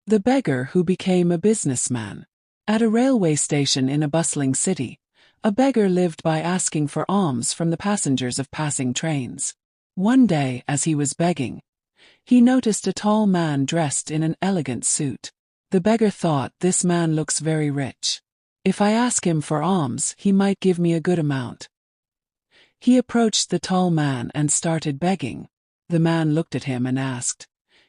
The beggar who became a businessman. At a railway station in a bustling city, a beggar lived by asking for alms from the passengers of passing trains. One day, as he was begging, he noticed a tall man dressed in an elegant suit. The beggar thought, "This man looks very rich. If I ask him for alms, he might give me a good amount." He approached the tall man and started begging. The man looked at him and asked,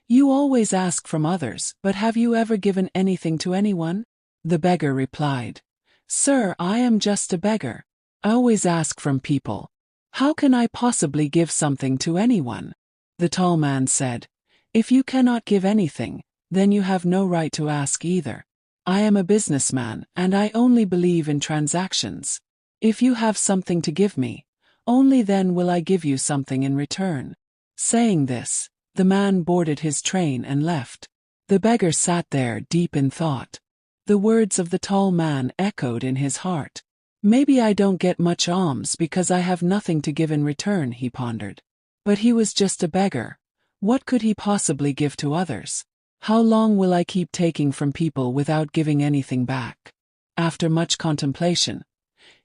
"You always ask from others, but have you ever given anything to anyone?" The beggar replied, "Sir, I am just a beggar. I always ask from people. How can I possibly give something to anyone?" The tall man said, "If you cannot give anything, then you have no right to ask either. I am a businessman, and I only believe in transactions. If you have something to give me, only then will I give you something in return." Saying this, the man boarded his train and left. The beggar sat there deep in thought. The words of the tall man echoed in his heart. "Maybe I don't get much alms because I have nothing to give in return," he pondered. But he was just a beggar. What could he possibly give to others? How long will I keep taking from people without giving anything back? After much contemplation,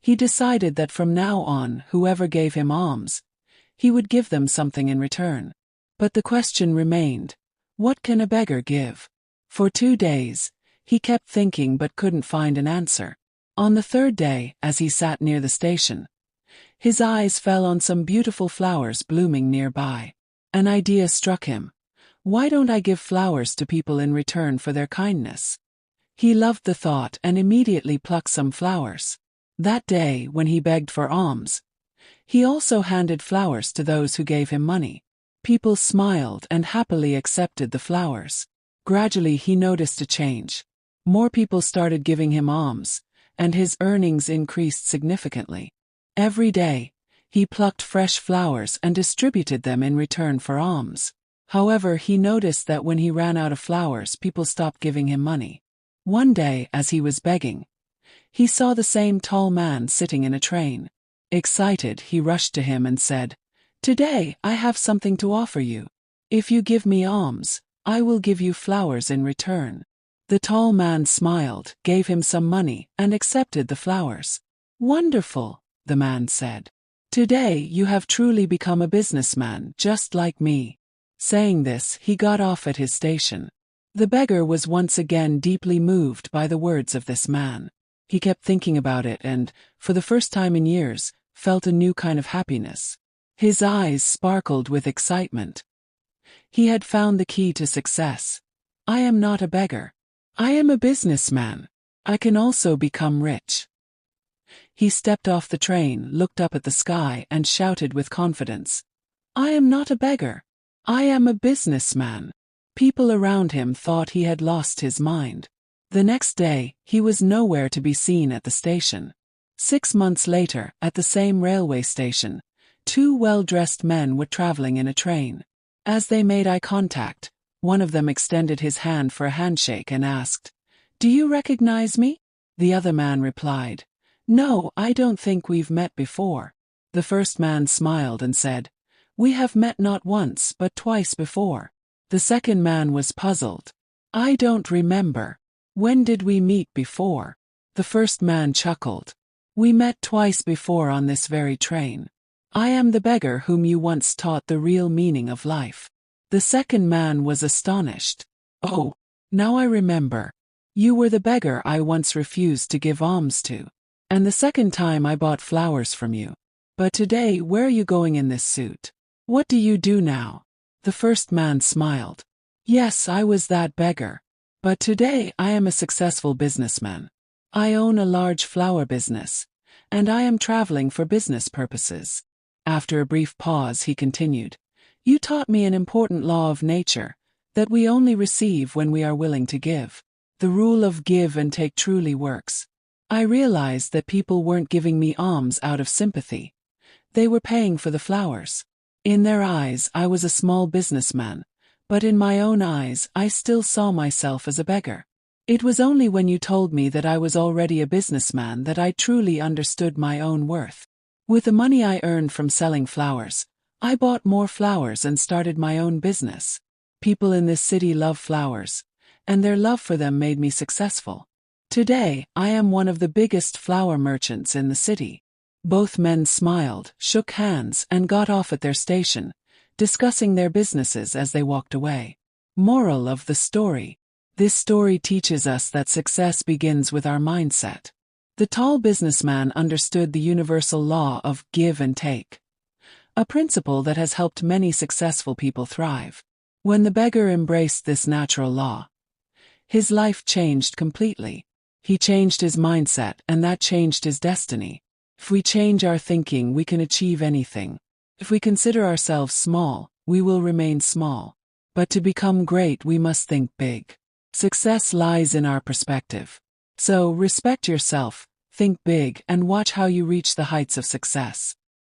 he decided that from now on, whoever gave him alms, he would give them something in return. But the question remained, what can a beggar give? For 2 days, he kept thinking but couldn't find an answer. On the third day, as he sat near the station, his eyes fell on some beautiful flowers blooming nearby. An idea struck him. Why don't I give flowers to people in return for their kindness? He loved the thought and immediately plucked some flowers. That day, when he begged for alms, he also handed flowers to those who gave him money. People smiled and happily accepted the flowers. Gradually he noticed a change. More people started giving him alms, and his earnings increased significantly. Every day, he plucked fresh flowers and distributed them in return for alms. However, he noticed that when he ran out of flowers, people stopped giving him money. One day, as he was begging, he saw the same tall man sitting in a train. Excited, he rushed to him and said, "Today, I have something to offer you. If you give me alms, I will give you flowers in return." The tall man smiled, gave him some money, and accepted the flowers. "Wonderful," the man said. "Today you have truly become a businessman, just like me." Saying this, he got off at his station. The beggar was once again deeply moved by the words of this man. He kept thinking about it and, for the first time in years, felt a new kind of happiness. His eyes sparkled with excitement. He had found the key to success. I am not a beggar. I am a businessman. I can also become rich. He stepped off the train, looked up at the sky, and shouted with confidence, "I am not a beggar. I am a businessman." People around him thought he had lost his mind. The next day, he was nowhere to be seen at the station. 6 months later, at the same railway station, 2 well-dressed men were traveling in a train. As they made eye contact, one of them extended his hand for a handshake and asked, "Do you recognize me?" The other man replied, "No, I don't think we've met before." The first man smiled and said, "We have met not once but twice before." The second man was puzzled. "I don't remember. When did we meet before?" The first man chuckled. "We met twice before on this very train. I am the beggar whom you once taught the real meaning of life." The second man was astonished. "Oh, now I remember. You were the beggar I once refused to give alms to. And the second time I bought flowers from you. But today, where are you going in this suit? What do you do now?" The first man smiled. "Yes, I was that beggar. But today I am a successful businessman. I own a large flower business, and I am traveling for business purposes." After a brief pause, he continued, "You taught me an important law of nature, that we only receive when we are willing to give. The rule of give and take truly works. I realized that people weren't giving me alms out of sympathy. They were paying for the flowers. In their eyes, I was a small businessman, but in my own eyes, I still saw myself as a beggar. It was only when you told me that I was already a businessman that I truly understood my own worth. With the money I earned from selling flowers, I bought more flowers and started my own business. People in this city love flowers, and their love for them made me successful. Today, I am one of the biggest flower merchants in the city." Both men smiled, shook hands, and got off at their station, discussing their businesses as they walked away. Moral of the story. This story teaches us that success begins with our mindset. The tall businessman understood the universal law of give and take, a principle that has helped many successful people thrive. When the beggar embraced this natural law, his life changed completely. He changed his mindset, and that changed his destiny. If we change our thinking, we can achieve anything. If we consider ourselves small, we will remain small. But to become great, we must think big. Success lies in our perspective. So, respect yourself, think big, and watch how you reach the heights of success.